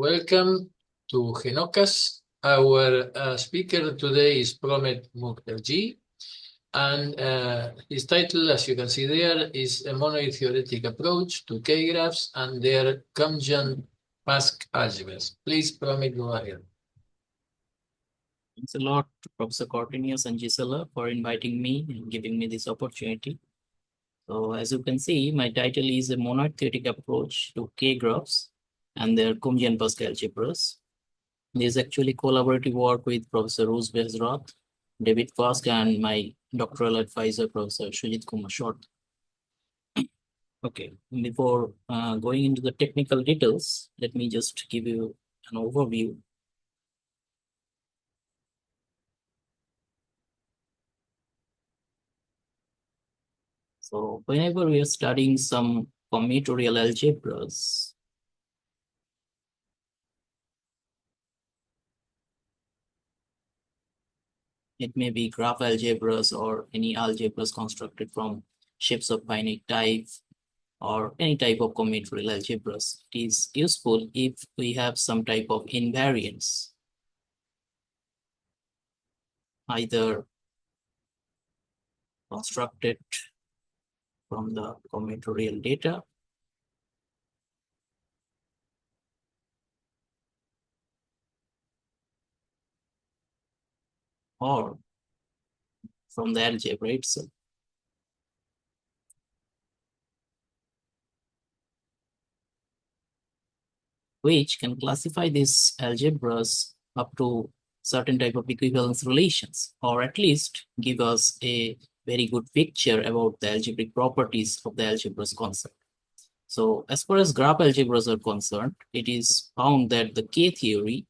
Welcome to GeNoCAS. Our speaker today is Promit Mukherjee, and his title, as you can see there, is a monoid theoretic approach to K-graphs and their Kumjian-Pask algebras. Please, Promit, go ahead. Thanks a lot, Professor Cortinius and Gisela, for inviting me and giving me this opportunity. So as you can see, my title is a monoid theoretic approach to K-graphs and their Kumjian-Pask algebras. This is actually collaborative work with Professor Roozbeh Hazrat, David Pask, and my doctoral advisor, Professor Sujit Kumar. Okay, before going into the technical details, let me just give you an overview. So whenever we are studying some combinatorial algebras, it may be graph algebras or any algebras constructed from shapes of finite type or any type of combinatorial algebras. It is useful if we have some type of invariance, either constructed from the combinatorial data or from the algebra itself. Which can classify these algebras up to certain type of equivalence relations, or at least give us a very good picture about the algebraic properties of the algebras concept. So as far as graph algebras are concerned, it is found that the K-theory,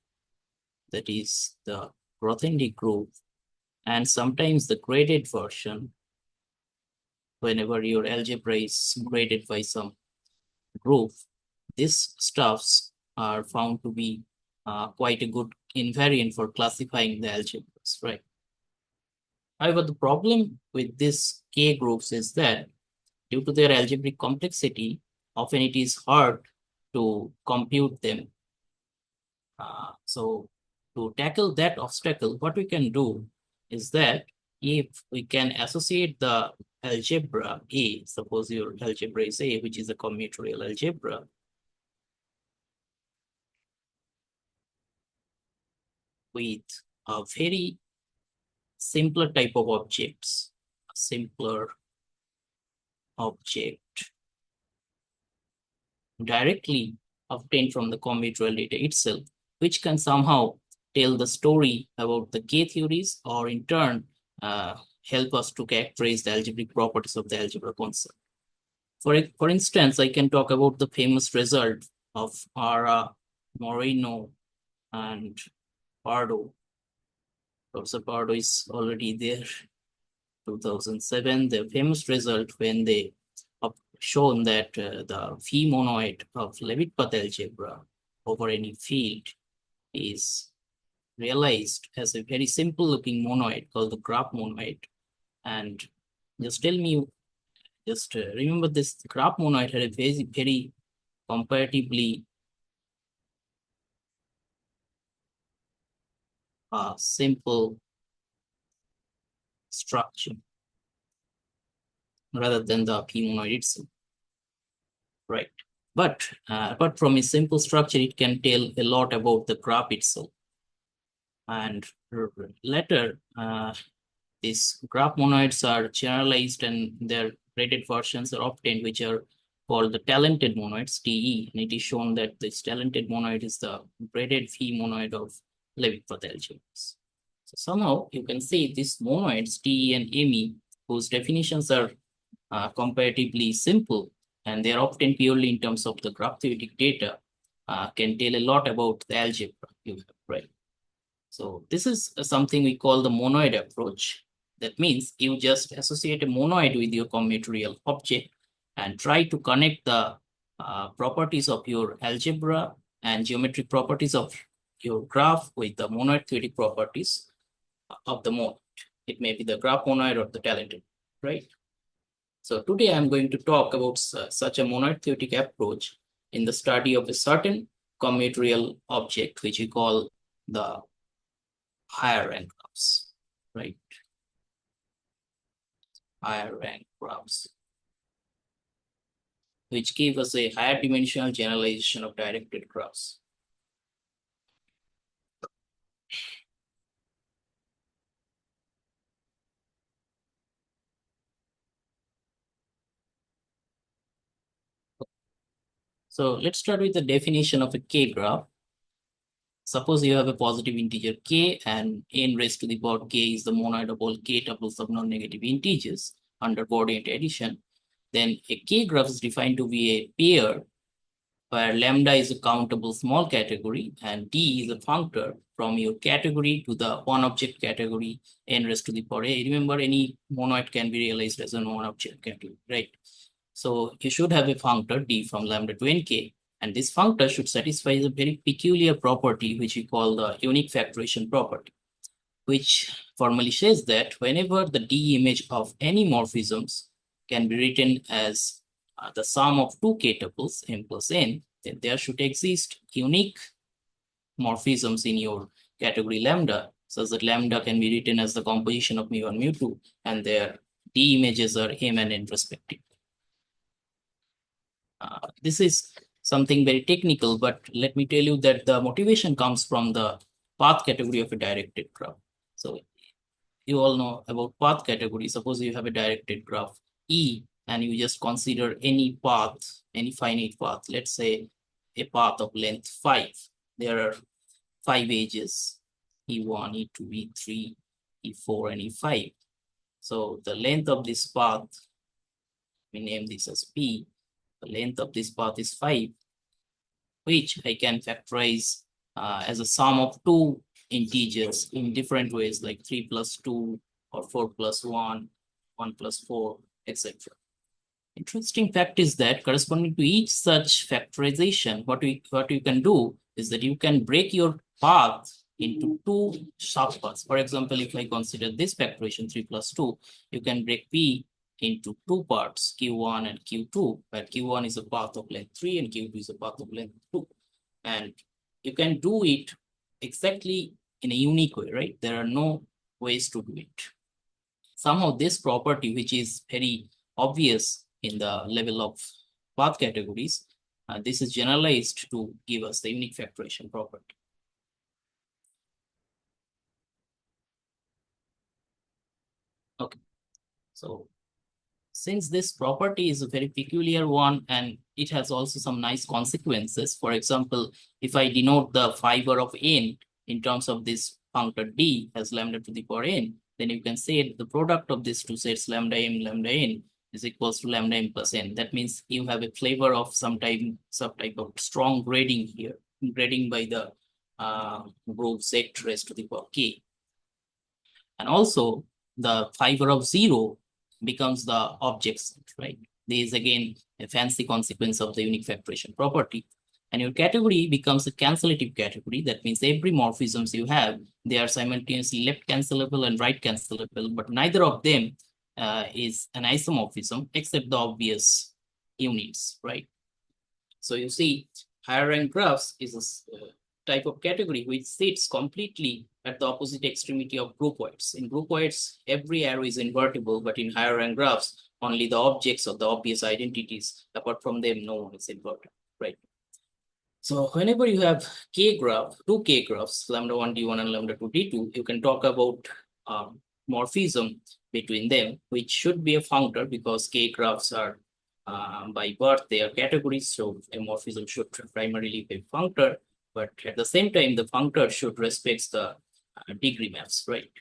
that is the Grothendieck group, and sometimes the graded version, whenever your algebra is graded by some group, these stuffs are found to be quite a good invariant for classifying the algebras, right? However, the problem with these K groups is that due to their algebraic complexity, often it is hard to compute them. So to tackle that obstacle, what we can do is that if we can associate the algebra A, suppose your algebra is A, which is a combinatorial algebra, with a very simpler type of objects, a simpler object directly obtained from the combinatorial data itself, which can somehow tell the story about the K theories, or in turn help us to characterize the algebraic properties of the algebra concept. For instance, I can talk about the famous result of Ara, Moreno, and Pardo. Professor Pardo is already there. 2007, the famous result when they have shown that the phi monoid of Leavitt path algebra over any field is realized as a very simple looking monoid called the graph monoid. And just tell me, just remember this graph monoid had a very comparatively simple structure rather than the p monoid itself, right? But apart from a simple structure, it can tell a lot about the graph itself. And later, these graph monoids are generalized and their graded versions are obtained, which are called the talented monoids, TE. And it is shown that this talented monoid is the graded phi monoid of Leavitt path algebras. So somehow you can see these monoids, TE and ME, whose definitions are comparatively simple, and they are obtained purely in terms of the graph theoretic data, can tell a lot about the algebra you have, right? So this is something we call the monoid approach. That means you just associate a monoid with your combinatorial object and try to connect the properties of your algebra and geometric properties of your graph with the monoid theoretic properties of the monoid. It may be the graph monoid or the talented, right? So today I'm going to talk about such a monoid theoretic approach in the study of a certain combinatorial object, which we call the higher rank graphs, right? Higher rank graphs, which give us a higher dimensional generalization of directed graphs. So let's start with the definition of a K-graph. Suppose you have a positive integer k and n raised to the power k is the monoid of all k tuples of non-negative integers under coordinate addition. Then a K-graph is defined to be a pair where lambda is a countable small category and d is a functor from your category to the one object category n raised to the power a. Remember, any monoid can be realized as a one object category, right? So you should have a functor d from lambda to nk, and this functor should satisfy a very peculiar property which we call the unique factorization property, which formally says that whenever the d image of any morphisms can be written as the sum of two k tuples m plus n, then there should exist unique morphisms in your category lambda, such that lambda can be written as the composition of mu1, mu2, and their d images are m and n respectively. This is something very technical, but let me tell you that the motivation comes from the path category of a directed graph. So you all know about path category. Suppose you have a directed graph E and you just consider any path, any finite path, let's say a path of length 5. There are 5 edges, E1, E2, E3, E4, and E5. So the length of this path, we name this as P. The length of this path is 5, which I can factorize as a sum of two integers in different ways, like 3 plus 2 or 4 plus 1, 1 plus 4, etc. Interesting fact is that corresponding to each such factorization, what you can do is that you can break your path into two subpaths. For example, if I consider this factorization 3 plus 2, you can break P into two parts, Q1 and Q2, where Q1 is a path of length 3 and Q2 is a path of length 2. And you can do it exactly in a unique way, right? There are no ways to do it. Somehow this property, which is very obvious in the level of path categories, this is generalized to give us the unique factorization property. Okay, so since this property is a very peculiar one and it has also some nice consequences, for example, if I denote the fiber of n in terms of this functor d as lambda to the power n, then you can say the product of these two sets lambda m, lambda n is equals to lambda m plus n. That means you have a flavor of some type of strong grading here, grading by the group z raised to the power k. And also the fiber of 0 becomes the object set, right? This is again a fancy consequence of the unique factorization property. And your category becomes a cancellative category. That means every morphisms you have, they are simultaneously left cancelable and right cancelable, but neither of them is an isomorphism except the obvious units, right? So you see, higher rank graphs is a type of category which sits completely at the opposite extremity of groupoids. In groupoids, every arrow is invertible, but in higher rank graphs, only the objects of the obvious identities, apart from them, no one is invertible, right? So whenever you have K-graph, two K-graphs, lambda 1 D1 and lambda 2 D2, you can talk about morphism between them, which should be a functor because K-graphs are by birth, they are categories, so a morphism should primarily be a functor, but at the same time, the functor should respect the degree maps, right?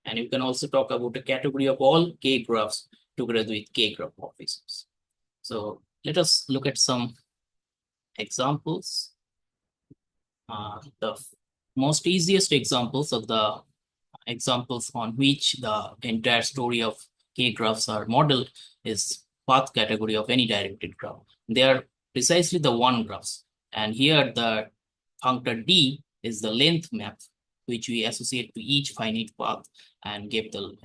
And you can also talk about a category of all K-graphs together with K-graph morphisms. So let us look at some examples. The most easiest examples of the examples on which the entire story of K-graphs are modeled is path category of any directed graph. They are precisely the one graphs. And here the functor D is the length map, which we associate to each finite path and get the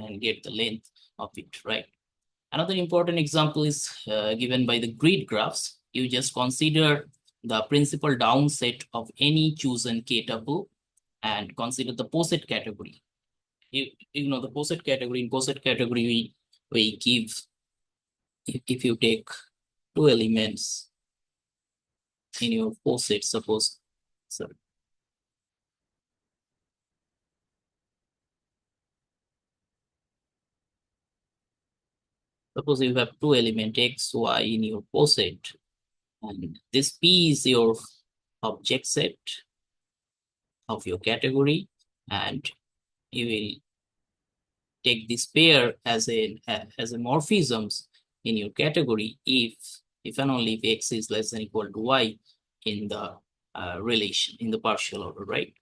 length of it, right? Another important example is given by the grid graphs. You just consider the principal down set of any chosen k tuple and consider the poset category. You know the poset category. In poset category, we give, if you take two elements in your poset, suppose you have two element x, y in your poset, and this P is your object set of your category, and you will take this pair as a morphisms in your category if and only if x is less than equal to y in the relation in the partial order, right?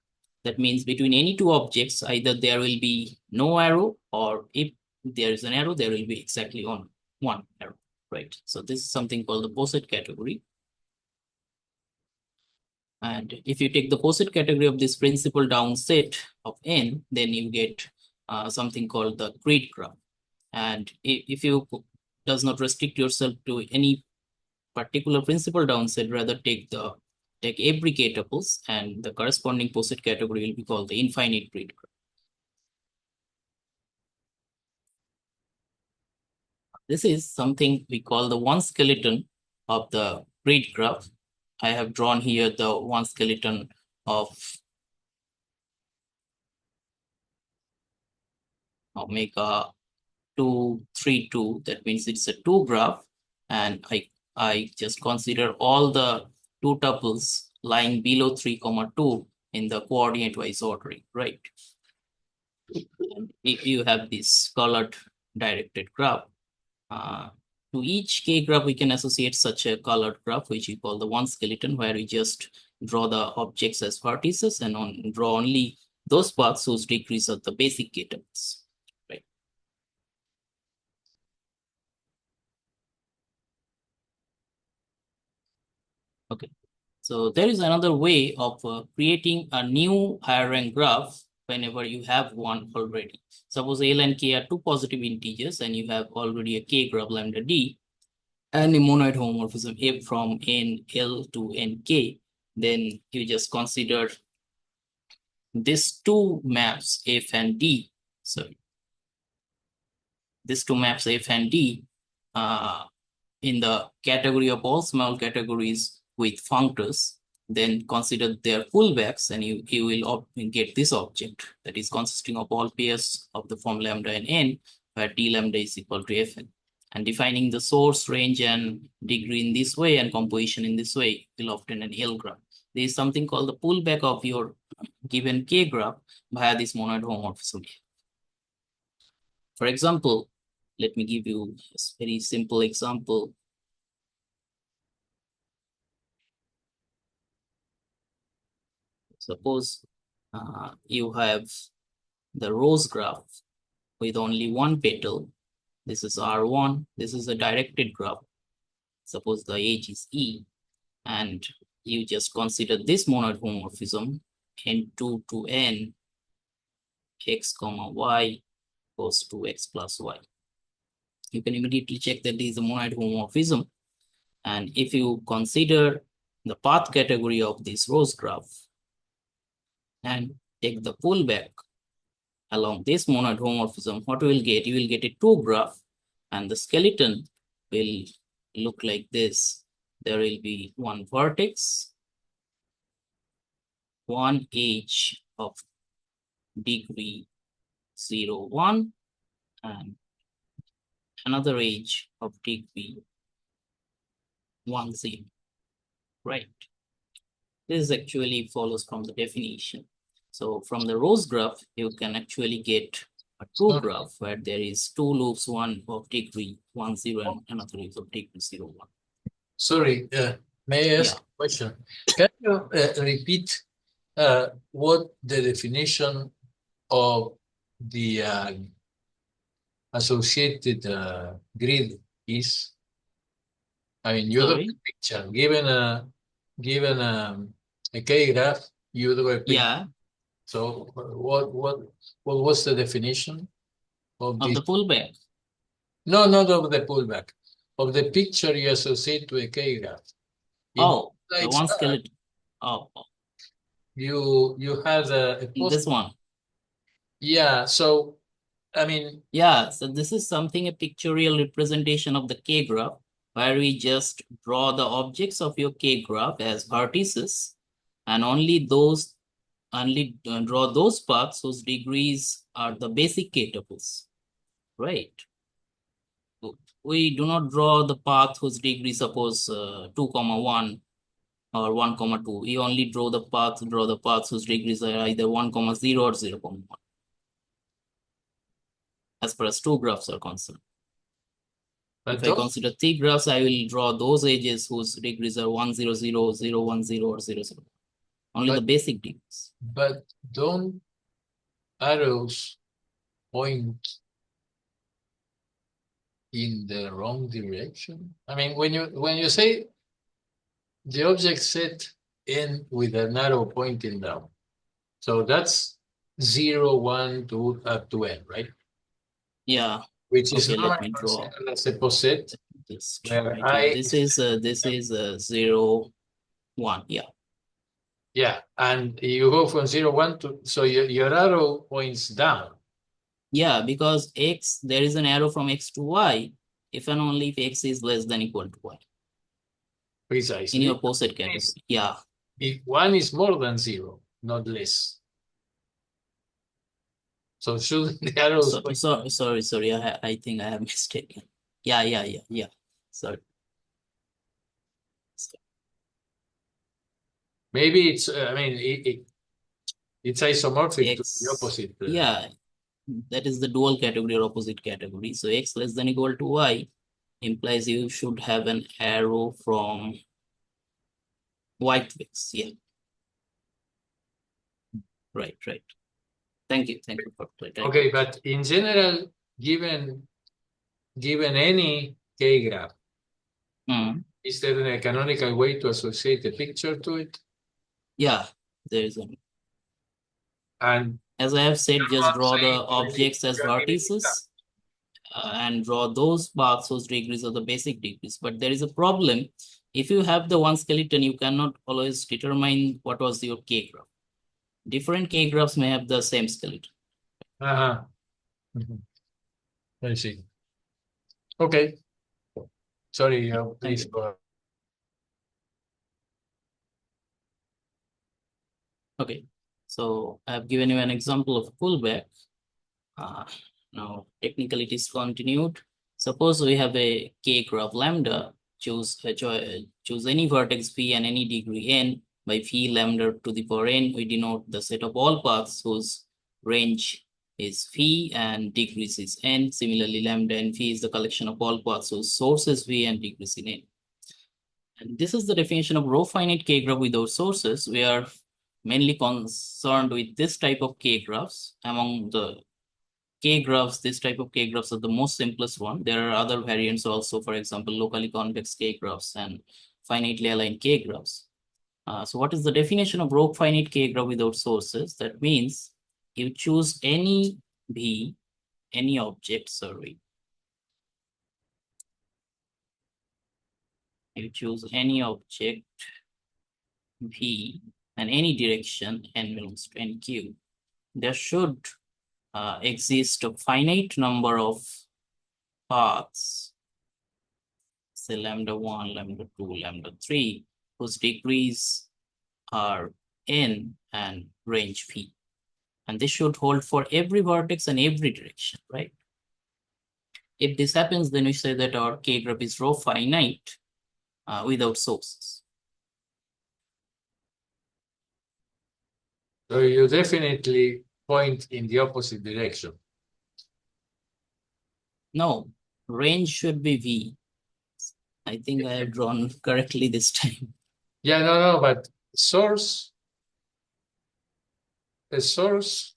That means between any two objects, either there will be no arrow, or if there is an arrow, there will be exactly one arrow, right? So this is something called the poset category. And if you take the poset category of this principal down set of n, then you get something called the grid graph. And if you does not restrict yourself to any particular principal down set, rather take every k tuples, and the corresponding poset category will be called the infinite grid graph. This is something we call the one skeleton of the grid graph. I have drawn here the one skeleton of omega 2, 3, 2. That means it's a 2 graph, and I just consider all the 2 tuples lying below 3, 2 in the coordinate wise ordering, right? And if you have this colored directed graph, to each k graph we can associate such a colored graph, which we call the one skeleton, where we just draw the objects as vertices and draw only those paths whose degrees are the basic k tuples. Okay, so there is another way of creating a new higher rank graph whenever you have one already. Suppose L and K are two positive integers and you have already a K graph lambda D and a monoid homomorphism F from N L to Nk, then you just consider these two maps F and D. So these two maps F and D in the category of all small categories with functors, then consider their pullbacks, and you will get this object that is consisting of all pairs of the form lambda and n, where d lambda is equal to fn. And defining the source, range, and degree in this way and composition in this way will obtain an L graph. There is something called the pullback of your given K graph via this monoid homomorphism. For example, let me give you a very simple example. Suppose you have the rose graph with only one petal. This is R1. This is a directed graph. Suppose the age is E, and you just consider this monoid homomorphism n2 to n x comma y goes to x plus y. You can immediately check that this is a monoid homomorphism. And if you consider the path category of this rose graph and take the pullback along this monoid homomorphism, what you will get? You will get a 2 graph, and the skeleton will look like this. There will be one vertex, one edge of degree 0, 1, and another edge of degree 1, 0, right? This actually follows from the definition. So from the rose graph, you can actually get a 2 graph where there is 2 loops, one of degree 1, 0, and another is of degree 0, 1. Sorry, may I ask a question? Can you repeat what the definition of the associated grid is? I mean, you draw a picture. Given a K graph, you draw a picture. Yeah. So what was the definition of the pullback? No, not of the pullback. Of the picture you associate to a K graph. The one skeleton. Oh, you have a this one. Yeah, so I mean, yeah, so this is something a pictorial representation of the K graph, where we just draw the objects of your K graph as vertices, and only draw those paths whose degrees are the basic K tuples, right? We do not draw the path whose degree, suppose 2, 1 or 1, 2. We only draw the paths whose degrees are either 1, 0 or 0, 1. As far as two graphs are concerned. If I consider three graphs, I will draw those edges whose degrees are 1, 0, 0, 0, 1, 0, or 0, 0. Only the basic degrees. But don't arrows point in the wrong direction? I mean, when you say the object set in with an arrow pointing down, so that's 0, 1, 2, up to n, right? Yeah. Which is let me draw as a poset. This is 0, 1. Yeah. Yeah, and you go from 0, 1 to, so your arrow points down. Yeah, because x, there is an arrow from x to y, if and only if x is less than equal to y. Precisely. In your poset category. Yeah. If 1 is more than 0, not less. So should the arrows sorry, I think I have mistaken. Yeah. Sorry. Maybe it's, I mean, it's isomorphic to the opposite. Yeah, that is the dual category or opposite category. So x less than equal to y implies you should have an arrow from y to x. Yeah. Right. Thank you for clarifying. Okay, but in general, given any K graph, is there a canonical way to associate a picture to it? Yeah, there is one. And as I have said, just draw the objects as vertices and draw those paths whose degrees are the basic degrees. But there is a problem. If you have the one skeleton, you cannot always determine what was your K graph. Different K graphs may have the same skeleton. I see. Okay. Sorry, please go ahead. Okay, so I have given you an example of pullback. Now, technically it is continued. Suppose we have a K graph lambda, choose any vertex phi and any degree n. By phi lambda to the power n, we denote the set of all paths whose range is phi and degrees is n. Similarly, lambda and phi is the collection of all paths whose source is phi and degrees in n. And this is the definition of row-finite K graph without sources. We are mainly concerned with this type of K graphs. Among the K graphs, this type of K graphs are the most simplest one. There are other variants also, for example, locally convex K graphs and finitely aligned K graphs. So what is the definition of row-finite K graph without sources? That means you choose any V, any object, You choose any object V and any direction n belongs to nq. There should exist a finite number of paths, say lambda 1, lambda 2, lambda 3, whose degrees are n and range phi. And this should hold for every vertex and every direction, right? If this happens, then we say that our K graph is row finite without sources. So you definitely point in the opposite direction. No, range should be V. I think I have drawn correctly this time. Yeah, no, but source. The source.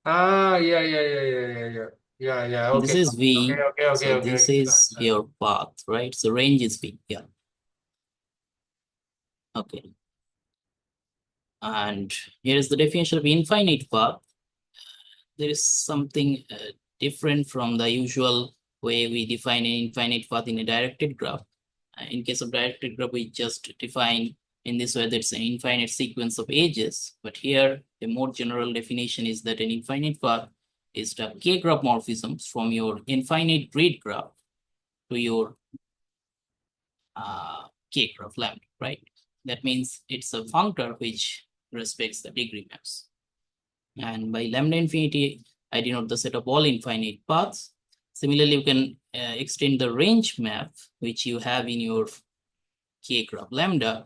Yeah. Okay. This is V. Okay. So this is your path, right? So range is V. Yeah. Okay. And here is the definition of infinite path. There is something different from the usual way we define an infinite path in a directed graph. In case of directed graph, we just define in this way that it's an infinite sequence of edges. But here, a more general definition is that an infinite path is the k-graph morphisms from your infinite grid graph to your k-graph lambda, right? That means it's a functor which respects the degree maps. And by lambda infinity, I denote the set of all infinite paths. Similarly, you can extend the range map which you have in your k-graph lambda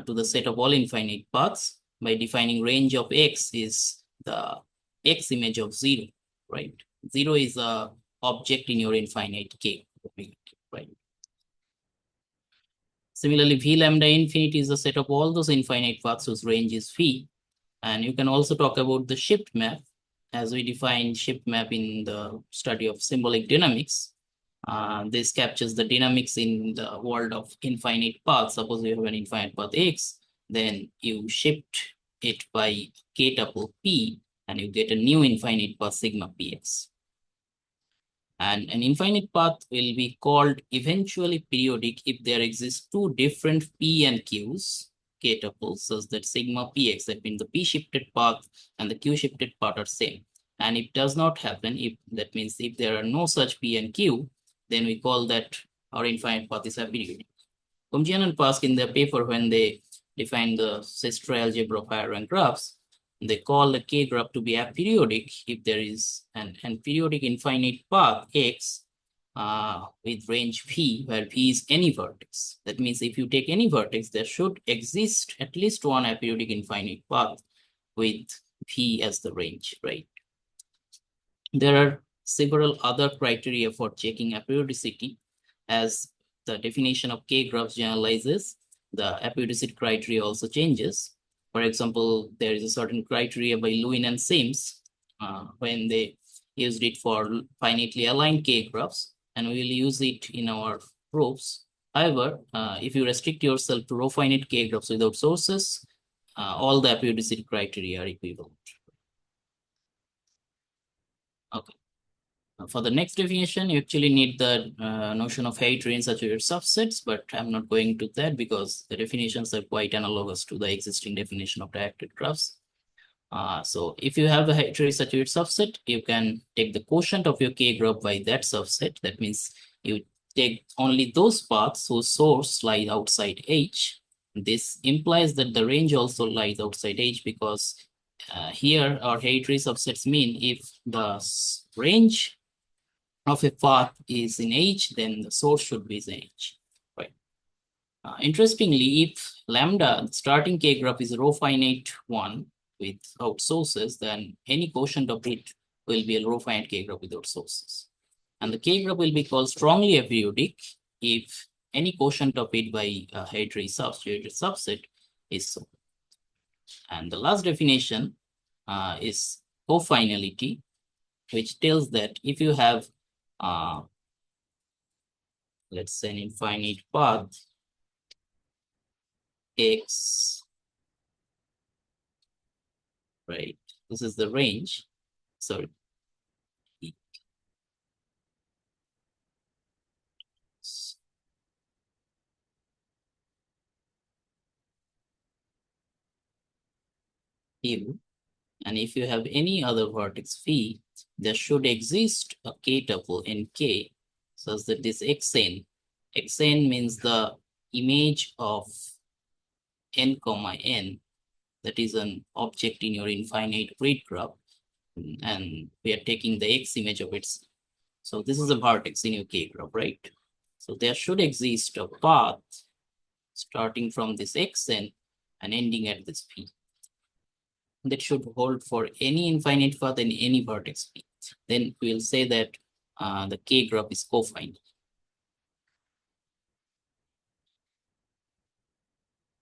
to the set of all infinite paths by defining range of x is the x image of 0, right? 0 is a object in your infinite k, right? Similarly, v lambda infinity is the set of all those infinite paths whose range is phi. And you can also talk about the shift map as we define shift map in the study of symbolic dynamics. This captures the dynamics in the world of infinite paths. Suppose you have an infinite path x, then you shift it by k tuple p, and you get a new infinite path sigma px. And an infinite path will be called eventually periodic if there exist two different p and q's, k tuples, such that sigma px, that means the p shifted path and the q shifted path are same. And if does not happen, if that means if there are no such p and q, then we call that our infinite path is aperiodic. Kumjian-Pask in their paper, when they define the sister algebra of higher rank graphs, they call the k graph to be aperiodic if there is an periodic infinite path x with range p, where p is any vertex. That means if you take any vertex, there should exist at least one aperiodic infinite path with p as the range, right? There are several other criteria for checking aperiodicity. As the definition of k graphs generalizes, the aperiodicity criteria also changes. For example, there is a certain criteria by Lewin and Sims when they used it for finitely aligned k graphs, and we will use it in our proofs. However, if you restrict yourself to row-finite k graphs without sources, all the aperiodicity criteria are equivalent. Okay. For the next definition, you actually need the notion of hereditary insaturated subsets, but I'm not going to that because the definitions are quite analogous to the existing definition of directed graphs. So if you have a hereditary saturated subset, you can take the quotient of your k graph by that subset. That means you take only those paths whose source lies outside H. This implies that the range also lies outside H, because here our hereditary subsets mean if the range of a path is in H, then the source should be in H, right? Interestingly, if lambda, the starting k graph, is a row-finite one without sources, then any quotient of it will be a row-finite k graph without sources. And the k graph will be called strongly aperiodic if any quotient of it by a hereditary subset is so. And the last definition is cofinality, which tells that if you have let's say an infinite path x, right? This is the range. Sorry. U, and if you have any other vertex phi, there should exist a k tuple in k, such that this xn means the image of n comma n, that is an object in your infinite grid graph, and we are taking the x image of its. So this is a vertex in your k graph, right? So there should exist a path starting from this xn and ending at this p. That should hold for any infinite path and any vertex p. Then we'll say that the k graph is cofinite.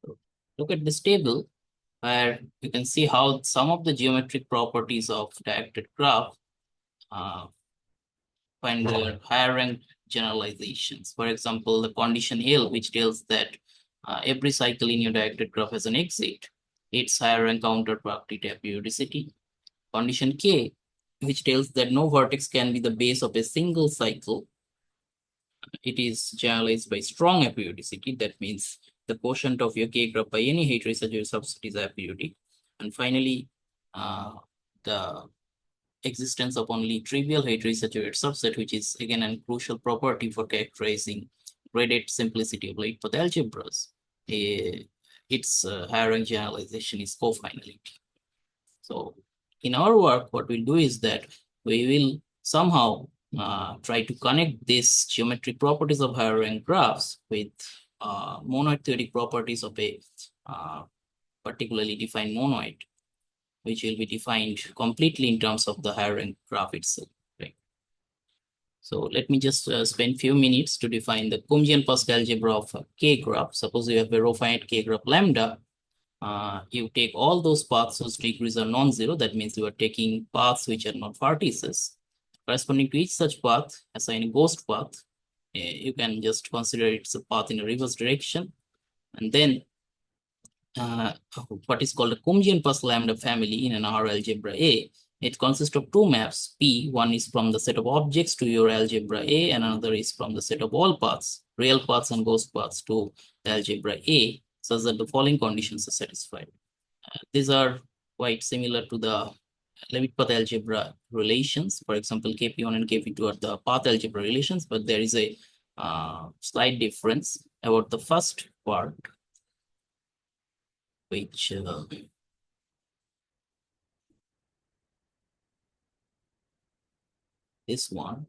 So look at this table where you can see how some of the geometric properties of directed graph find their higher rank generalizations. For example, the condition L, which tells that every cycle in your directed graph has an exit, its higher rank counterproductive to periodicity. Condition K, which tells that no vertex can be the base of a single cycle, it is generalized by strong aperiodicity. That means the quotient of your K graph by any heterosexual subset is aperiodic. And finally, the existence of only trivial heterosexual subset, which is again a crucial property for characterizing graded simplicity of Leavitt algebras. Its higher rank generalization is cofinality. So in our work, what we'll do is that we will somehow try to connect these geometric properties of higher rank graphs with monoid theoretic properties of a particularly defined monoid, which will be defined completely in terms of the higher rank graph itself. Right? So let me just spend few minutes to define the Kumjian-Pask algebra of a K graph. Suppose you have a row-finite K graph lambda. You take all those paths whose degrees are non-zero. That means you are taking paths which are not vertices. Corresponding to each such path, assign a ghost path. You can just consider it's a path in a reverse direction. And then what is called a Kumjian-Pask lambda family in an R algebra A. It consists of two maps, P. One is from the set of objects to your algebra A, and another is from the set of all paths, real paths and ghost paths to the algebra A, such that the following conditions are satisfied. These are quite similar to the Leavitt path algebra relations. For example, KP1 and KP2 are the path algebra relations, but there is a slight difference about the first part, which this one.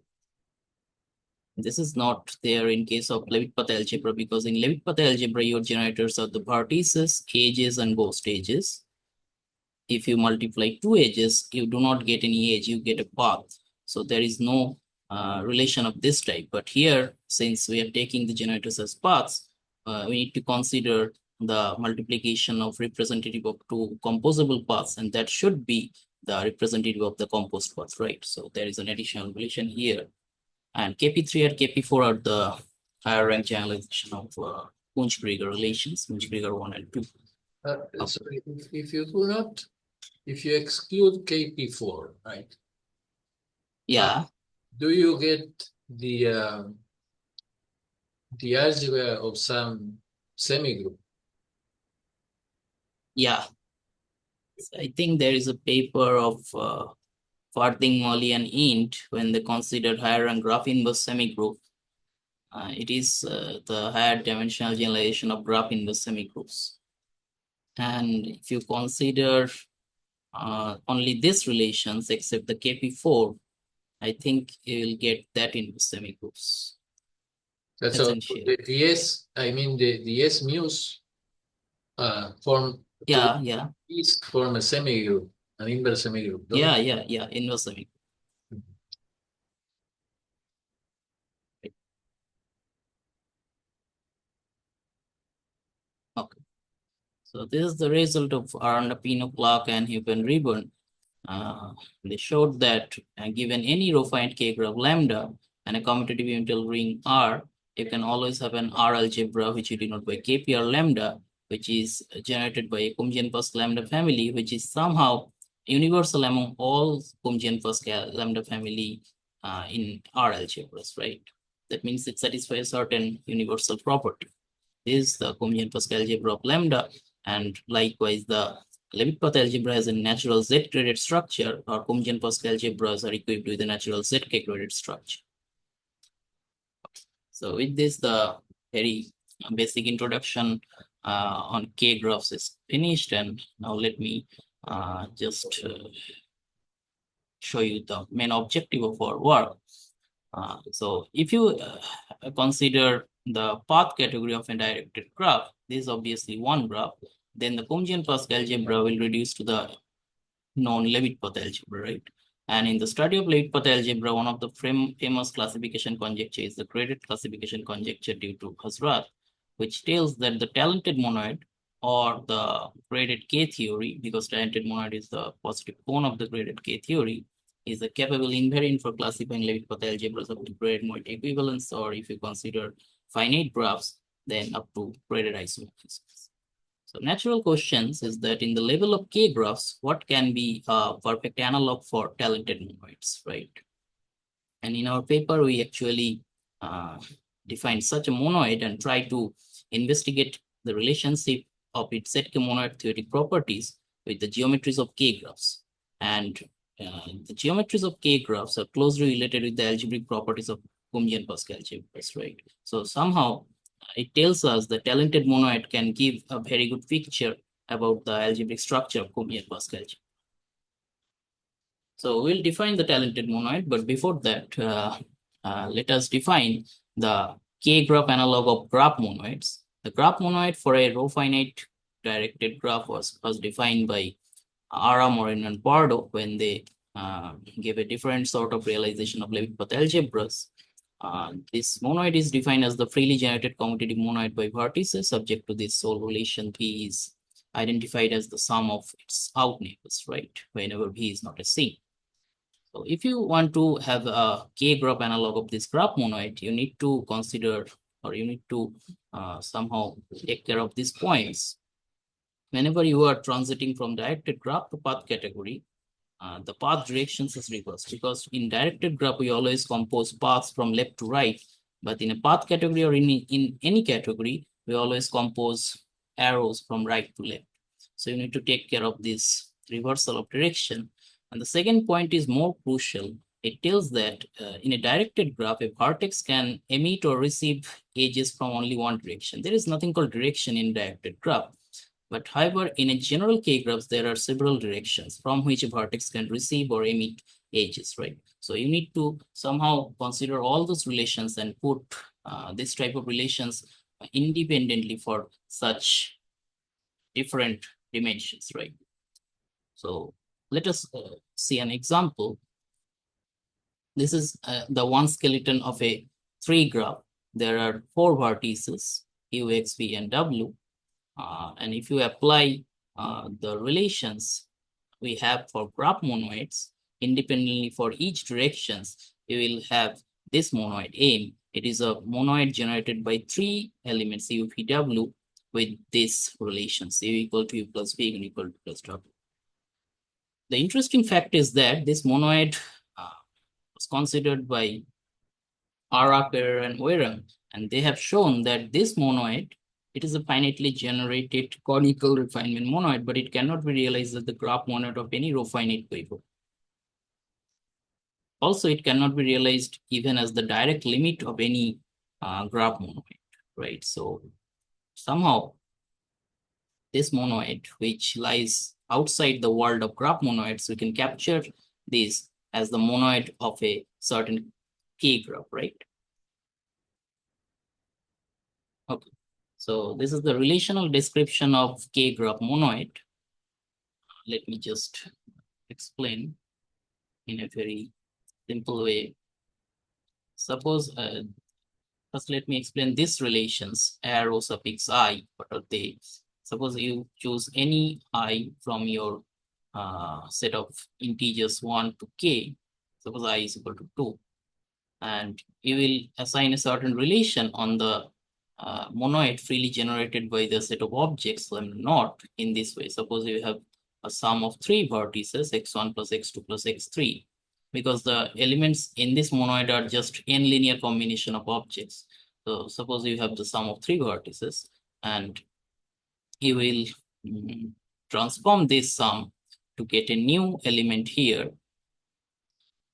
This is not there in case of Leavitt path algebra, because in Leavitt path algebra, your generators are the vertices, edges, and ghost edges. If you multiply two edges, you do not get any edge, you get a path. So there is no relation of this type. But here, since we are taking the generators as paths, we need to consider the multiplication of representative of two composable paths, and that should be the representative of the composed path, right? So there is an additional relation here. And KP3 and KP4 are the higher rank generalization of Wunsch-Krieger relations, Wunsch-Krieger 1 and 2. Sorry, if you do not, if you exclude KP4, right? Yeah. Do you get the algebra of some semigroup? Yeah. I think there is a paper of Farthing, Molly, and Int when they considered higher rank graph inverse semigroup. It is the higher dimensional generalization of graph inverse semigroups. And if you consider only these relations except the KP4, I think you will get that inverse semigroups. That's the S, I mean the S muse form. Yeah. Is form a semigroup, an inverse semigroup. Yeah, inverse semigroup. Okay. So this is the result of Arnapino, Clark, and Huben Ribbon. They showed that given any row-finite K graph lambda and a commutative unital ring R, you can always have an R algebra which you denote by KPR lambda, which is generated by a Kumjian-Pask lambda family, which is somehow universal among all Kumjian-Pask lambda family in R algebras, right? That means it satisfies a certain universal property. This is the Kumjian-Pask algebra of lambda, and likewise the Leavitt path algebra has a natural Z-graded structure, or Kumjian-Pask algebras are equipped with a natural ZK graded structure. So with this, the very basic introduction on K graphs is finished, and now let me just show you the main objective of our work. So if you consider the path category of a directed graph, this is obviously one graph, then the Kumjian-Pask algebra will reduce to the known Leavitt path algebra, right? And in the study of Leavitt path algebra, one of the famous classification conjecture is the graded classification conjecture due to Hazrat, which tells that the talented monoid or the graded K theory, because talented monoid is the positive cone of the graded K theory, is a capable invariant for classifying Leavitt path algebras up to graded monoid equivalence, or if you consider finite graphs, then up to graded isomorphisms. So natural questions is that in the level of K graphs, what can be a perfect analog for talented monoids, right? And in our paper, we actually define such a monoid and try to investigate the relationship of its k-monoid theoretic properties with the geometries of K-graphs. And the geometries of K-graphs are closely related with the algebraic properties of Kumjian-Pask algebras, right? So somehow it tells us the talented monoid can give a very good picture about the algebraic structure of Kumjian-Pask algebra. So we'll define the talented monoid, but before that, let us define the K-graph analog of graph monoids. The graph monoid for a row-finite directed graph was defined by Morita and Pardo when they gave a different sort of realization of Leavitt path algebras. This monoid is defined as the freely generated commutative monoid by vertices subject to this sole relation P is identified as the sum of its out neighbors, right? Whenever V is not a C. So if you want to have a K-graph analog of this graph monoid, you need to consider, or you need to somehow take care of these points. Whenever you are transiting from directed graph to path category, the path directions is reversed, because in directed graph, we always compose paths from left to right, but in a path category or in any category, we always compose arrows from right to left. So you need to take care of this reversal of direction. And the second point is more crucial. It tells that in a directed graph, a vertex can emit or receive edges from only one direction. There is nothing called direction in directed graph. But however, in a general K-graphs, there are several directions from which a vertex can receive or emit edges, right? So you need to somehow consider all those relations and put this type of relations independently for such different dimensions, right? So let us see an example. This is the one skeleton of a tree graph. There are 4 vertices, U, X, V, and W. And if you apply the relations we have for graph monoids independently for each directions, you will have this monoid M. It is a monoid generated by 3 elements U, V, W with this relations U equal to U plus V and equal to plus W. The interesting fact is that this monoid was considered by Araker and Wareham, and they have shown that this monoid, it is a finitely generated conical refinement monoid, but it cannot be realized as the graph monoid of any row-finite waveform. Also, it cannot be realized even as the direct limit of any graph monoid, right? So somehow this monoid, which lies outside the world of graph monoids, we can capture this as the monoid of a certain K-graph, right? Okay, so this is the relational description of K-graph monoid. Let me just explain in a very simple way. Suppose, first let me explain these relations, arrow suffix I, what are they? Suppose you choose any I from your set of integers 1 to k, suppose I is equal to 2, and you will assign a certain relation on the monoid freely generated by the set of objects, not in this way. Suppose you have a sum of 3 vertices, x1 plus x2 plus x3, because the elements in this monoid are just n linear combination of objects. So suppose you have the sum of 3 vertices, and you will transform this sum to get a new element here.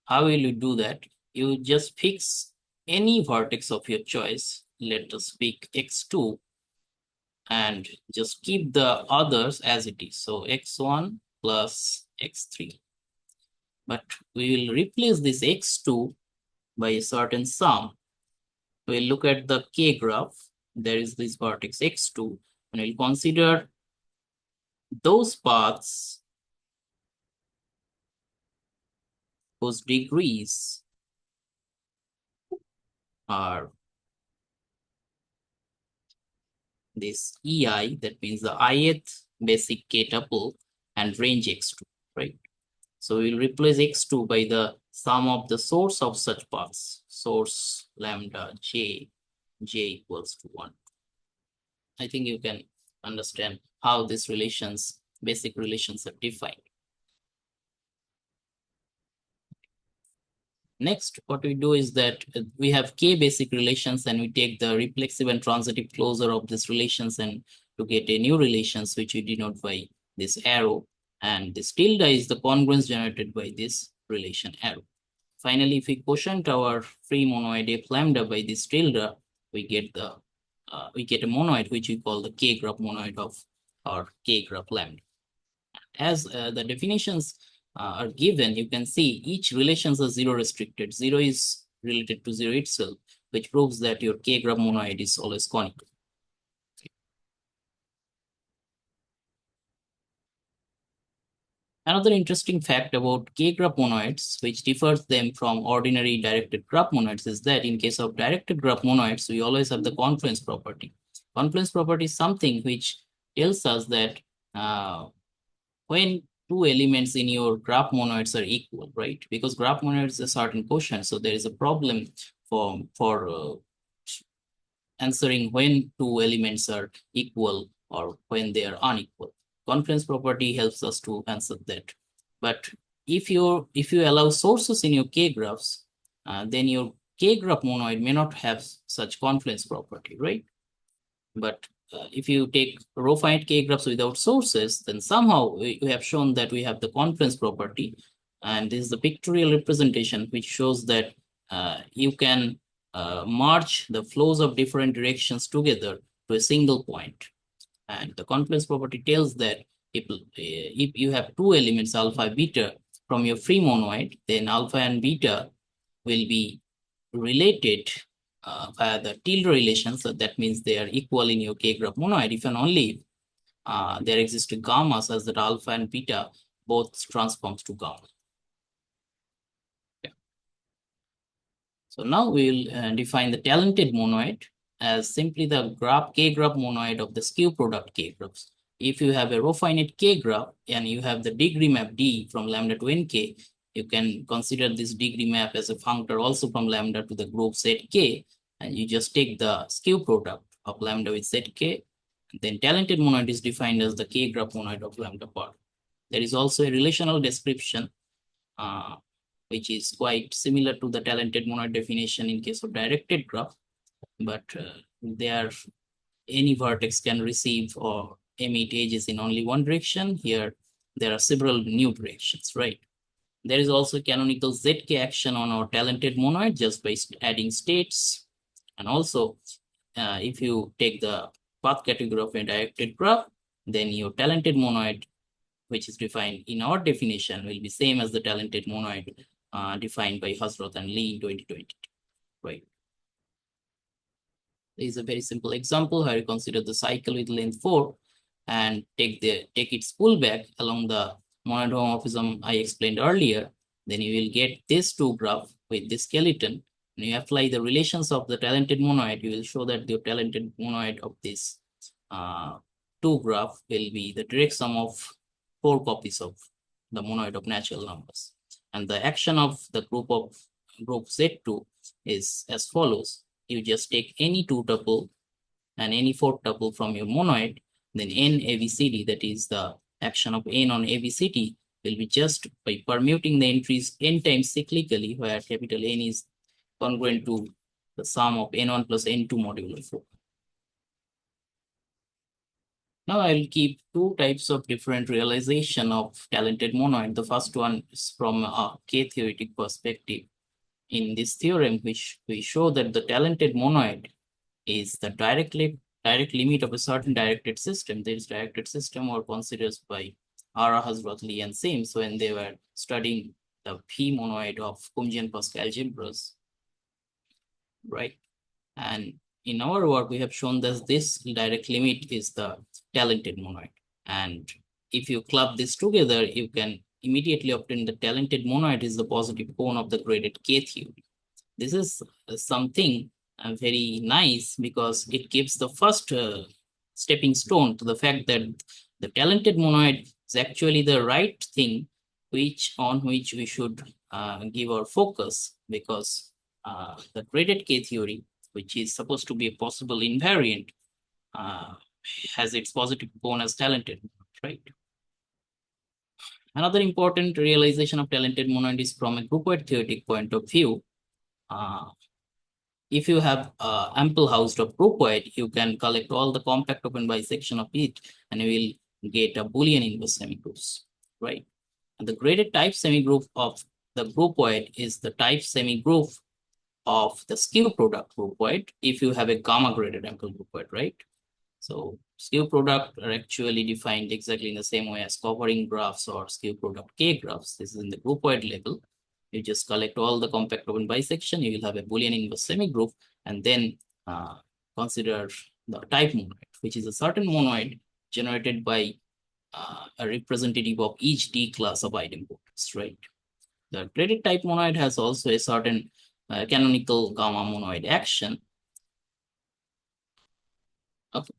How will you do that? You just fix any vertex of your choice. Let us pick x2 and just keep the others as it is. So x1 plus x3. But we will replace this x2 by a certain sum. We'll look at the K graph. There is this vertex x2, and we'll consider those paths whose degrees are this EI, that means the ith basic K tuple, and range x2, right? So we'll replace x2 by the sum of the source of such paths, source lambda j equals to 1. I think you can understand how these relations, basic relations, are defined. Next, what we do is that we have k basic relations, and we take the reflexive and transitive closure of these relations and to get a new relations which we denote by this arrow, and this tilde is the congruence generated by this relation arrow. Finally, if we quotient our free monoid f lambda by this tilde, we get a monoid which we call the k graph monoid of our k graph lambda. As the definitions are given, you can see each relations are zero restricted. Zero is related to zero itself, which proves that your k graph monoid is always conical. Another interesting fact about k-graph monoids, which differs them from ordinary directed graph monoids, is that in case of directed graph monoids, we always have the confluence property. Confluence property is something which tells us that when two elements in your graph monoids are equal, right? Because graph monoids is a certain quotient, so there is a problem for answering when two elements are equal or when they are unequal. Confluence property helps us to answer that. But if you allow sources in your k graphs, then your k graph monoid may not have such confluence property, right? But if you take row-finite k graphs without sources, then somehow we have shown that we have the confluence property, and this is the pictorial representation which shows that you can merge the flows of different directions together to a single point. And the confluence property tells that if you have two elements alpha and beta from your free monoid, then alpha and beta will be related via the tilde relation. So that means they are equal in your k graph monoid if and only there exist gamma such that alpha and beta both transforms to gamma. Yeah. So now we will define the talented monoid as simply the graph k graph monoid of the skew product k graphs. If you have a row finite k graph and you have the degree map d from lambda to nk, you can consider this degree map as a functor also from lambda to the group zk, and you just take the skew product of lambda with zk. Then talented monoid is defined as the k graph monoid of lambda part. There is also a relational description which is quite similar to the talented monoid definition in case of directed graph, but there any vertex can receive or emit edges in only one direction. Here there are several new directions, right? There is also canonical zk action on our talented monoid just by adding states. And also if you take the path category of a directed graph, then your talented monoid, which is defined in our definition, will be same as the talented monoid defined by Hazrat and Lee in 2020, right? There is a very simple example where you consider the cycle with length 4 and take its pullback along the monoid homomorphism I explained earlier. Then you will get this two graph with this skeleton. When you apply the relations of the talented monoid, you will show that the talented monoid of this two graph will be the direct sum of 4 copies of the monoid of natural numbers. And the action of the group Z2 is as follows. You just take any two tuple and any fourth tuple from your monoid, then n ABCD, that is the action of n on ABCD, will be just by permuting the entries n times cyclically, where capital N is congruent to the sum of n1 plus n2 modulo 4. Now I'll keep two types of different realization of talented monoid. The first one is from a K-theoretic perspective. In this theorem, which we show that the talented monoid is the direct limit of a certain directed system. This directed system were considered by Roozbeh Hazrat, Lee, and Sims when they were studying the P monoid of Kumjian-Pask algebras, right? And in our work, we have shown that this direct limit is the talented monoid. And if you club this together, you can immediately obtain the talented monoid is the positive cone of the graded K theory. This is something very nice because it gives the first stepping stone to the fact that the talented monoid is actually the right thing on which we should give our focus, because the graded K theory, which is supposed to be a possible invariant, has its positive cone as talented, right? Another important realization of talented monoid is from a groupoid theoretic point of view. If you have ample house of groupoid, you can collect all the compact open bisection of it, and you will get a Boolean inverse semigroups, right? And the graded type semigroup of the groupoid is the type semigroup of the skew product groupoid if you have a gamma graded ample groupoid, right? So skew product are actually defined exactly in the same way as covering graphs or skew product K graphs. This is in the groupoid level. You just collect all the compact open bisection, you will have a Boolean inverse semigroup, and then consider the type monoid, which is a certain monoid generated by a representative of each D class of idempotents, right? The graded type monoid has also a certain canonical gamma monoid action. Okay.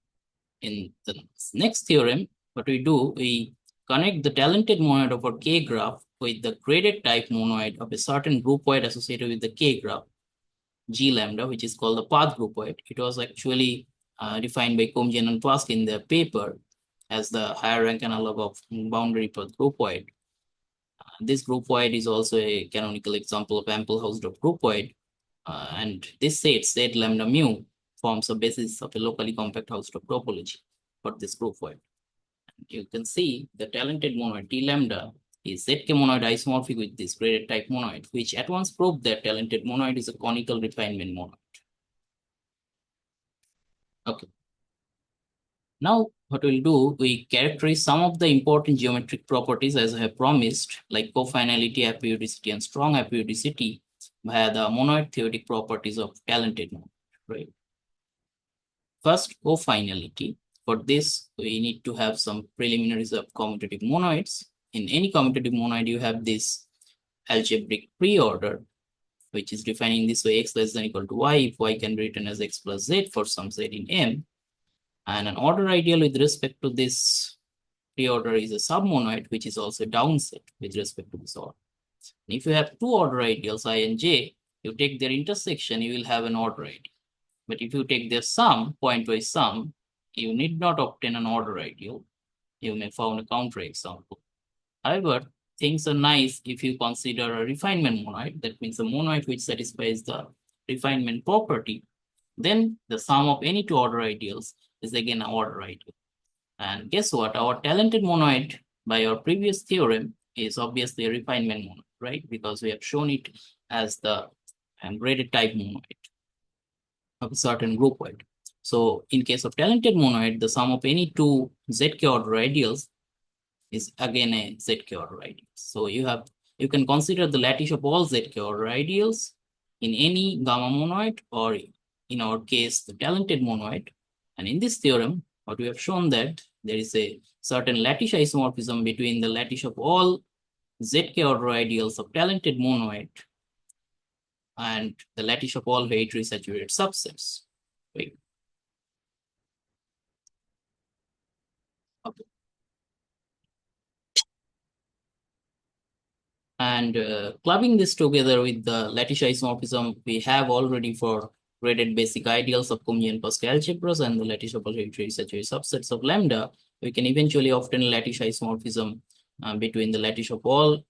In the next theorem, what we do, we connect the talented monoid of our K graph with the graded type monoid of a certain groupoid associated with the K graph, G lambda, which is called the path groupoid. It was actually defined by Kumjian-Pask in their paper as the higher rank analog of boundary path groupoid. This groupoid is also a canonical example of ample housed of groupoid. And this set, Z lambda mu, forms a basis of a locally compact housed of topology for this groupoid. You can see the talented monoid T lambda is ZK monoid isomorphic with this graded type monoid, which at once proved that talented monoid is a conical refinement monoid. Okay. Now, what we'll do, we characterize some of the important geometric properties as I have promised, like cofinality, aperiodicity, and strong aperiodicity via the monoid theoretic properties of talented monoid, right? First, cofinality. For this, we need to have some preliminaries of commutative monoids. In any commutative monoid, you have this algebraic preorder, which is defining this way: x less than equal to y if y can be written as x plus z for some z in M. And an order ideal with respect to this preorder is a submonoid, which is also a downset with respect to this order. And if you have two order ideals, I and j, you take their intersection, you will have an order ideal. But if you take their sum, pointwise sum, you need not obtain an order ideal. You may found a counterexample. However, things are nice if you consider a refinement monoid. That means a monoid which satisfies the refinement property. Then the sum of any two order ideals is again an order ideal. And guess what? Our talented monoid by our previous theorem is obviously a refinement monoid, right? Because we have shown it as the graded type monoid of a certain groupoid. So in case of talented monoid, the sum of any two ZK order ideals is again a ZK order ideal. So you can consider the lattice of all ZK order ideals in any gamma monoid, or in our case, the talented monoid. And in this theorem, what we have shown that there is a certain lattice isomorphism between the lattice of all ZK order ideals of talented monoid and the lattice of all hereditary saturated subsets. Right? Okay. And clubbing this together with the lattice isomorphism we have already for graded basic ideals of Kumjian-Pask algebras and the lattice of all hereditary saturated subsets of lambda, we can eventually obtain a lattice isomorphism between the lattice of all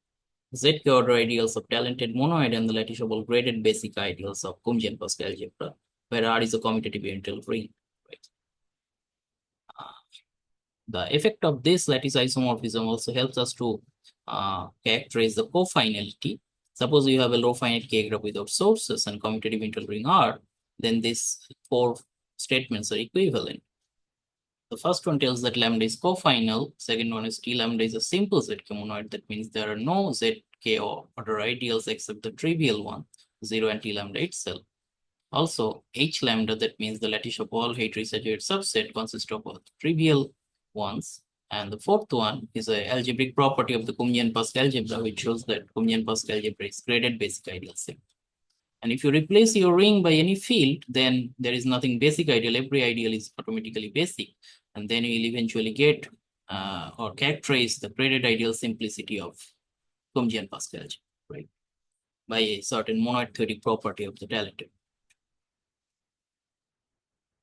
ZK order ideals of talented monoid and the lattice of all graded basic ideals of Kumjian-Pask algebra, where R is a commutative unital ring. Right? The effect of this lattice isomorphism also helps us to characterize the cofinality. Suppose you have a row-finite K graph without sources and commutative unital ring R, then these four statements are equivalent. The first one tells that lambda is cofinal. Second one is T lambda is a simple ZK monoid. That means there are no ZK order ideals except the trivial one, 0 and T lambda itself. Also, H lambda, that means the lattice of all hereditary saturated subset consists of trivial ones. And the fourth one is an algebraic property of the Kumjian-Pask algebra, which shows that Kumjian-Pask algebra is graded basic ideal set. And if you replace your ring by any field, then there is nothing basic ideal. Every ideal is automatically basic. And then you will eventually get or characterize the graded ideal simplicity of Kumjian-Pask algebra, right? By a certain monoid theoretic property of the talented.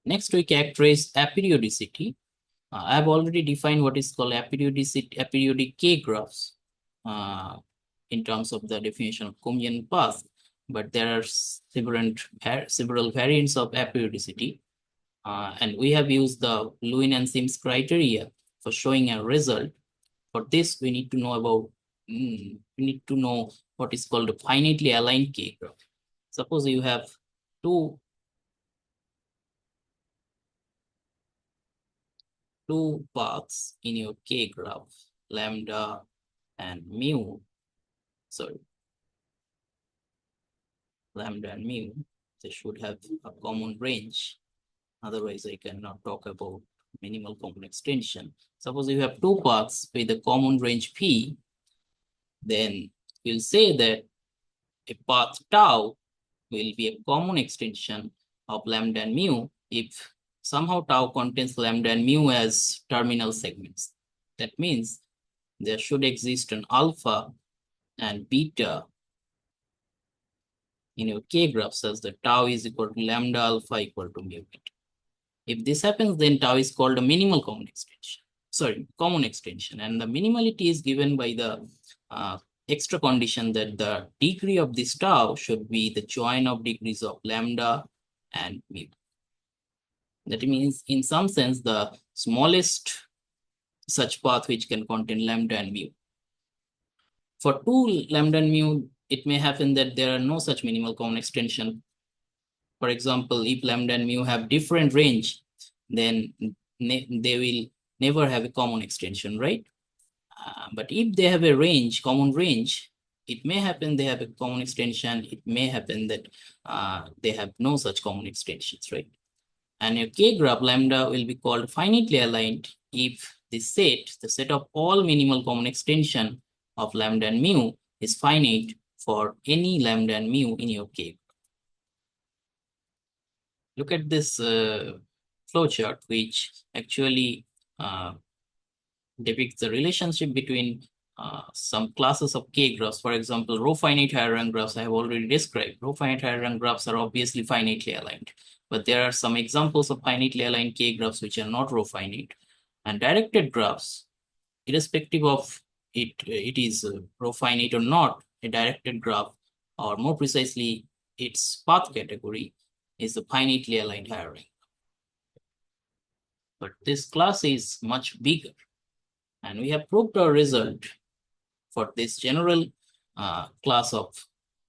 Next, we characterize aperiodicity. I have already defined what is called aperiodicity, aperiodic K graphs. in terms of the definition of Kumjian-Pask, but there are several variants of aperiodicity. And we have used the Lewin and Sims criteria for showing a result. For this, we need to know about what is called a finitely aligned K-graph. Suppose you have two paths in your K-graph, lambda and mu. Sorry, lambda and mu. They should have a common range. Otherwise, I cannot talk about minimal common extension. Suppose you have two paths with a common range P, then we'll say that a path tau will be a common extension of lambda and mu if somehow tau contains lambda and mu as terminal segments. That means there should exist an alpha and beta in your K-graph such that tau is equal to lambda alpha equal to mu beta. If this happens, then tau is called a minimal common extension. Sorry, common extension. And the minimality is given by the extra condition that the degree of this tau should be the join of degrees of lambda and mu. That means, in some sense, the smallest such path which can contain lambda and mu. For two lambda and mu, it may happen that there are no such minimal common extension. For example, if lambda and mu have different range, then they will never have a common extension, right? But if they have a range, common range, it may happen they have a common extension. It may happen that they have no such common extensions, right? And your K-graph lambda will be called finitely aligned if the set of all minimal common extension of lambda and mu is finite for any lambda and mu in your K-graph. Look at this flowchart, which actually depicts the relationship between some classes of K-graphs. For example, row-finite higher-rank graphs I have already described. Row-finite higher-rank graphs are obviously finitely aligned, but there are some examples of finitely aligned K-graphs which are not row-finite. And directed graphs, irrespective of it is row-finite or not, a directed graph, or more precisely, its path category, is a finitely aligned higher-rank. But this class is much bigger, and we have proved our result for this general class of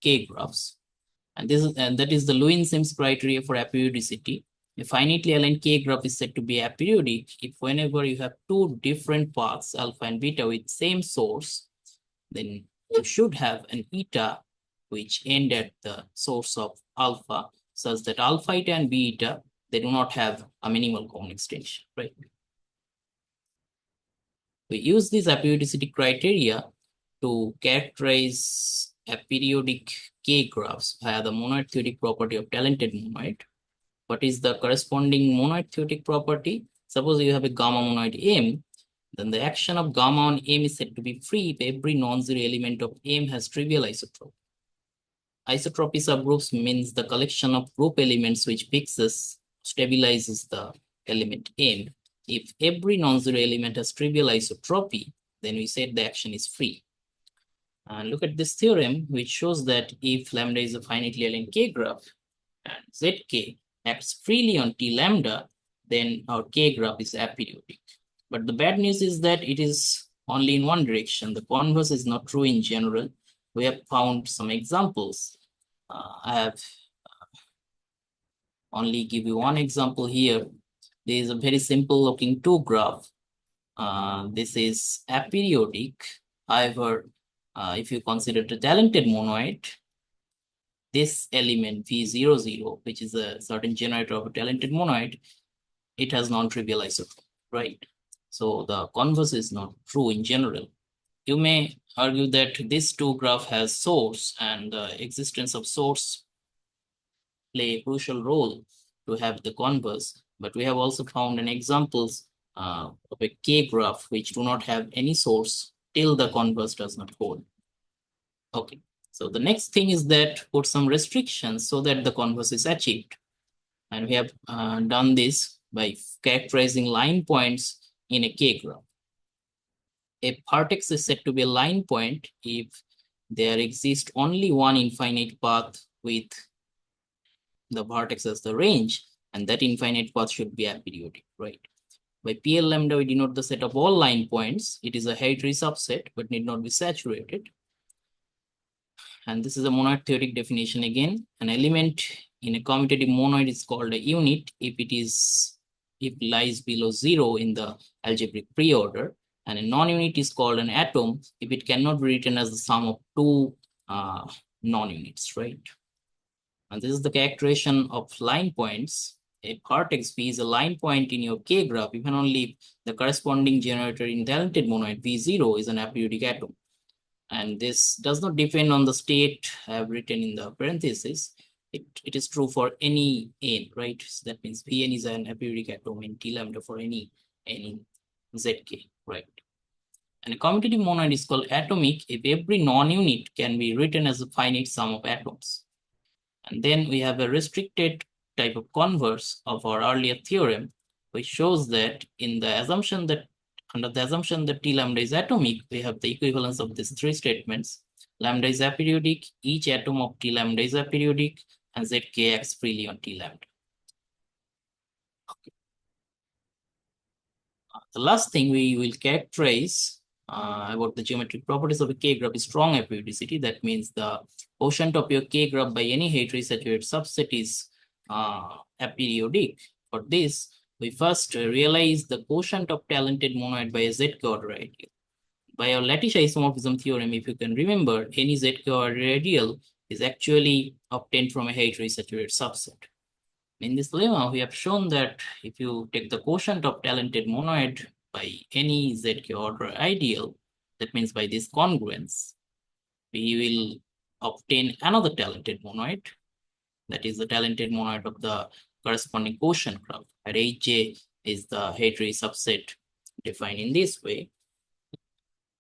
K-graphs. And that is the Lewin-Sims criteria for aperiodicity. A finitely aligned K-graph is said to be aperiodic if whenever you have two different paths, alpha and beta, with same source, then you should have an eta which end at the source of alpha, such that alpha, eta, and beta, they do not have a minimal common extension, right? We use this aperiodicity criteria to characterize aperiodic K-graphs via the monoid theoretic property of talented monoid. What is the corresponding monoid theoretic property? Suppose you have a gamma monoid M, then the action of gamma on M is said to be free if every non-zero element of M has trivial isotropy. Isotropy subgroups means the collection of group elements which fixes, stabilizes the element M. If every non-zero element has trivial isotropy, then we said the action is free. And look at this theorem, which shows that if lambda is a finitely aligned K-graph and Zk acts freely on T lambda, then our K-graph is aperiodic. But the bad news is that it is only in one direction. The converse is not true in general. We have found some examples. I have only give you one example here. There is a very simple looking 2 graph. This is aperiodic. However, if you consider the talented monoid, this element V00, which is a certain generator of a talented monoid, it has non-trivial isotropy, right? So the converse is not true in general. You may argue that this 2 graph has source, and the existence of source play a crucial role to have the converse. But we have also found an examples of a K-graph which do not have any source till the converse does not hold. Okay, so the next thing is that put some restrictions so that the converse is achieved. And we have done this by characterizing line points in a K-graph. A vertex is said to be a line point if there exists only one infinite path with the vertex as the range, and that infinite path should be aperiodic, right? By PL lambda, we denote the set of all line points. It is a hereditary subset, but need not be saturated. And this is a monoid theoretic definition again. An element in a commutative monoid is called a unit if it lies below 0 in the algebraic preorder. And a non-unit is called an atom if it cannot be written as the sum of two non-units, right? And this is the characterization of line points. A vertex V is a line point in your K graph, even only if the corresponding generator in talented monoid V0 is an aperiodic atom. And this does not depend on the state I have written in the parentheses. It is true for any n, right? So that means Vn is an aperiodic atom in T lambda for any Zk, right? And a commutative monoid is called atomic if every non-unit can be written as a finite sum of atoms. And then we have a restricted type of converse of our earlier theorem, which shows that in the assumption that under the assumption that T lambda is atomic, we have the equivalence of these three statements. Lambda is aperiodic, each atom of T lambda is aperiodic, and Zk acts freely on T lambda. Okay. The last thing we will characterize about the geometric properties of a K graph is strong aperiodicity. That means the quotient of your K graph by any hereditary saturated subset is aperiodic. For this, we first realize the quotient of talented monoid by a Zk order ideal. By our lattice isomorphism theorem, if you can remember, any Zk order ideal is actually obtained from a hereditary saturated subset. In this lemma, we have shown that if you take the quotient of talented monoid by any Zk order ideal, that means by this congruence, we will obtain another talented monoid, that is the talented monoid of the corresponding quotient graph, where Hj is the hereditary subset defined in this way.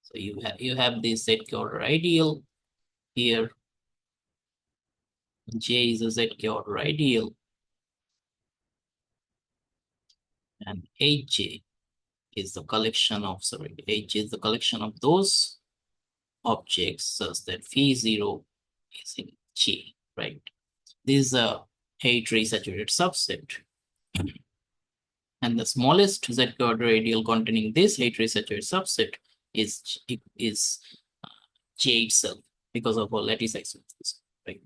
So you have this Zk order ideal here. J is a Zk order ideal, and Hj is the collection of, H is the collection of those objects such that phi0 is in G, right? This is a hereditary saturated subset. And the smallest Z order radial containing this hereditary saturated subset is J itself because of our lattice isomorphism, right?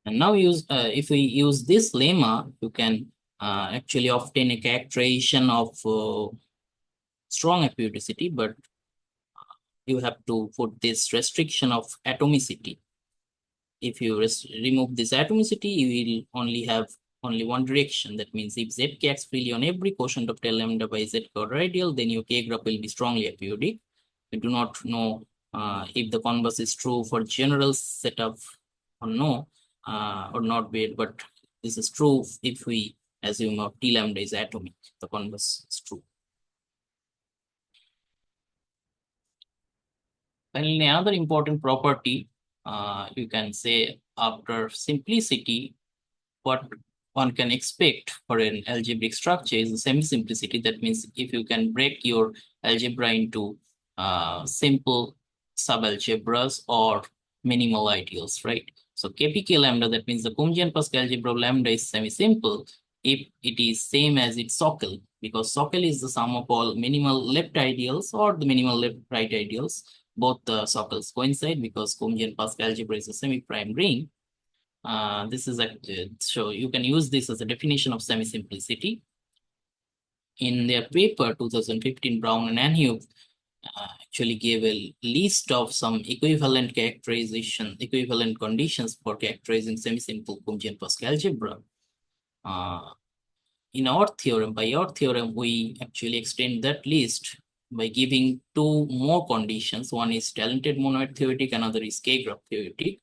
And now if we use this lemma, you can actually obtain a characterization of strong aperiodicity, but you have to put this restriction of atomicity. If you remove this atomicity, you will only have only one direction. That means if Zk acts freely on every quotient of tail lambda by Z order radial, then your K graph will be strongly aperiodic. We do not know if the converse is true for general setup or no, or not bad, but this is true if we assume our T lambda is atomic. The converse is true. Finally, another important property, you can say after simplicity, what one can expect for an algebraic structure is a semi-simplicity. That means if you can break your algebra into simple subalgebras or minimal ideals, right? So KPK lambda, that means the Kumjian-Pask algebra of lambda is semi-simple if it is same as its socle, because socle is the sum of all minimal left ideals or the minimal left right ideals. Both the socles coincide because Kumjian-Pask algebra is a semi-prime ring. This is so you can use this as a definition of semi-simplicity. In their paper 2015, Brown and Anhube actually gave a list of some equivalent conditions for characterizing semi-simple Kumjian-Pask algebra. In our theorem, by our theorem, we actually extend that list by giving two more conditions. One is talented monoid theoretic, another is K-graph theoretic.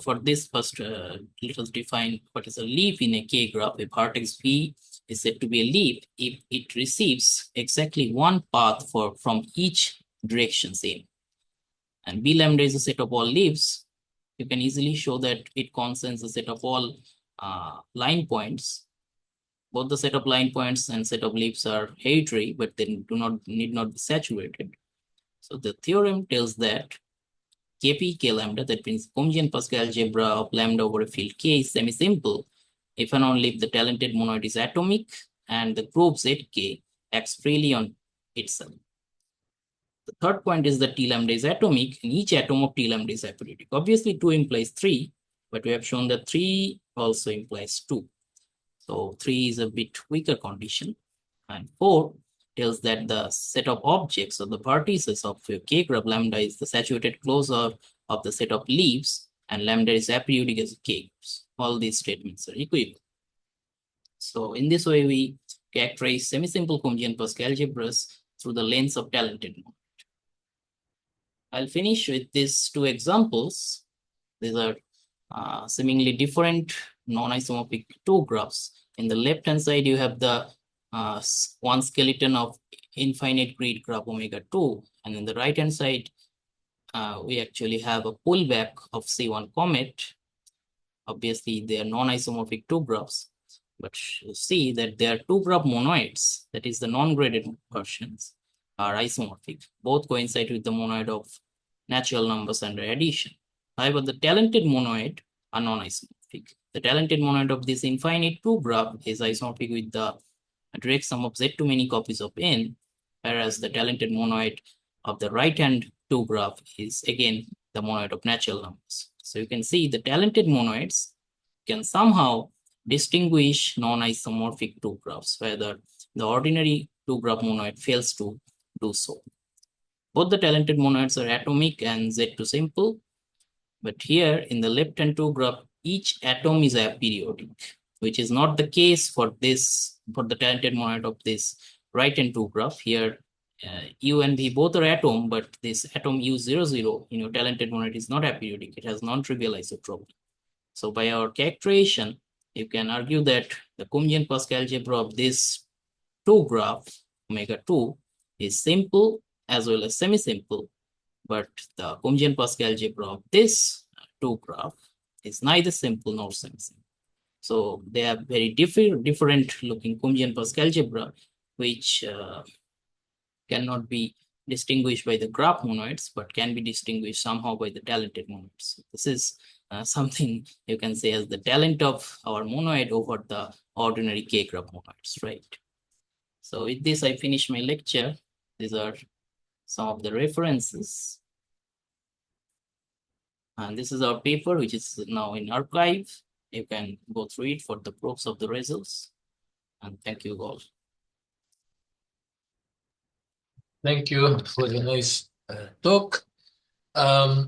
For this first, let us define what is a leaf in a K-graph. A vertex V is said to be a leaf if it receives exactly one path from each direction same. And B lambda is a set of all leaves. You can easily show that it contains a set of all line points Both the set of line points and set of leaves are hereditary, but they need not be saturated. So the theorem tells that Kp k lambda, that means Kumjian-Pask algebra of lambda over a field K is semi-simple if and only if the talented monoid is atomic and the group Zk acts freely on itself. The third point is that T lambda is atomic and each atom of T lambda is aperiodic. Obviously 2 implies 3, but we have shown that 3 also implies 2. So 3 is a bit weaker condition. And 4 tells that the set of objects or the vertices of a K graph lambda is the saturated closure of the set of leaves and lambda is aperiodic as K groups. All these statements are equivalent. So in this way, we characterize semi-simple Kumjian-Pask algebras through the lens of talented monoid. I'll finish with these two examples. These are seemingly different non-isomorphic two graphs. In the left-hand side, you have the one skeleton of infinite grid graph omega 2, and in the right-hand side, we actually have a pullback of C1 comet. Obviously, they are non-isomorphic two graphs, but you see that there are two graph monoids, that is the non-graded versions, are isomorphic. Both coincide with the monoid of natural numbers under addition. However, the talented monoid are non-isomorphic. The talented monoid of this infinite two graph is isomorphic with the direct sum of z to many copies of n, whereas the talented monoid of the right-hand two graph is again the monoid of natural numbers. So you can see the talented monoids can somehow distinguish non-isomorphic two graphs, whether the ordinary two graph monoid fails to do so. Both the talented monoids are atomic and Z2 simple, but here in the left-hand two graph, each atom is aperiodic, which is not the case for the talented monoid of this right-hand two graph. Here, U and V both are atom, but this atom U00 in your talented monoid is not aperiodic. It has non-trivial isotropy. So by our characterization, you can argue that the Kumjian-Pask algebra of this two graph, omega 2, is simple as well as semi-simple, but the Kumjian-Pask algebra of this two graph is neither simple nor semi-simple. So they have very different looking Kumjian-Pask algebra, which cannot be distinguished by the graph monoids, but can be distinguished somehow by the talented monoids. This is something you can say as the talent of our monoid over the ordinary K-graph monoids, right? So with this, I finish my lecture. These are some of the references. And this is our paper, which is now in archive. You can go through it for the proofs of the results. And thank you all. Thank you for the nice talk. I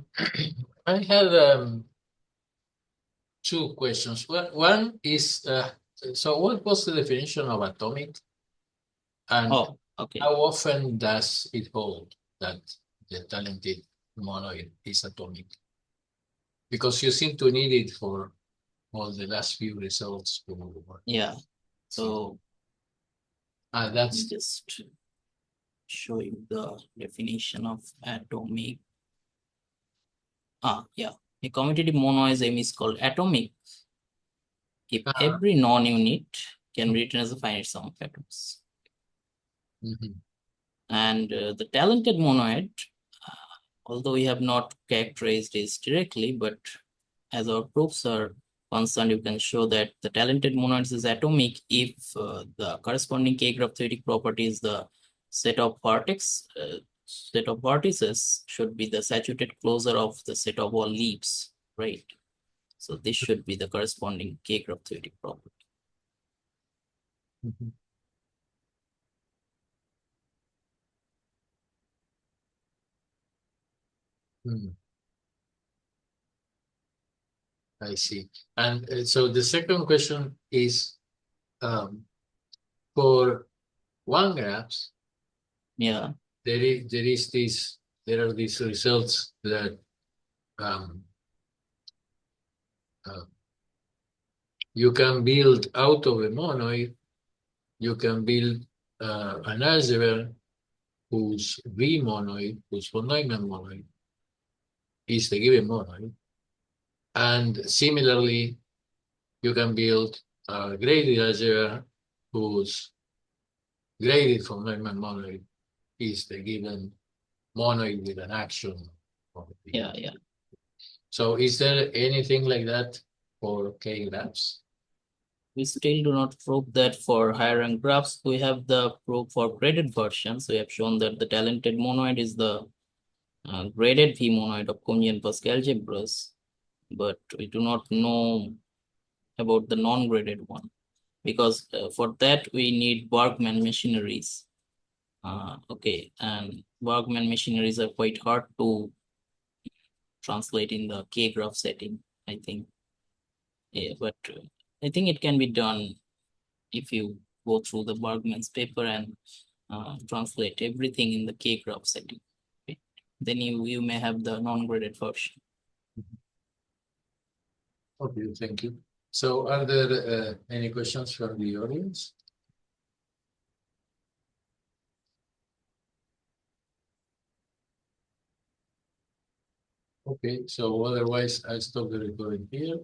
have two questions. One is, so what was the definition of atomic? And okay. How often does it hold that the talented monoid is atomic? Because you seem to need it for all the last few results. Yeah. So that's just show you the definition of atomic. Yeah. A commutative monoism is called atomic if every non-unit can be written as a finite sum of atoms. And the talented monoid, although we have not characterized this directly, but as our proofs are concerned, you can show that the talented monoids is atomic if the corresponding K-graph theoretic property is the set of vertices should be the saturated closure of the set of all leaves, right? So this should be the corresponding K-graph theoretic property. I see. And so the second question is, for one graphs, yeah, there are these results that you can build out of a monoid. You can build an algebra whose V monoid, whose von Neumann monoid, is the given monoid. And similarly, you can build a graded algebra whose graded from Neumann monoid is the given monoid with an action. Yeah. So is there anything like that for K-graphs? We still do not prove that for higher rank graphs. We have the proof for graded versions. We have shown that the talented monoid is the graded V monoid of Kumjian-Pask algebras, but we do not know about the non-graded one, because for that we need Bergman machineries. Okay, and Bergman machineries are quite hard to translate in the K-graph setting, I think. Yeah, but I think it can be done if you go through the Bergman's paper and translate everything in the K-graph setting. Okay. Then you may have the non-graded version. Okay, thank you. So are there any questions from the audience? Okay, so otherwise I'll stop the recording here.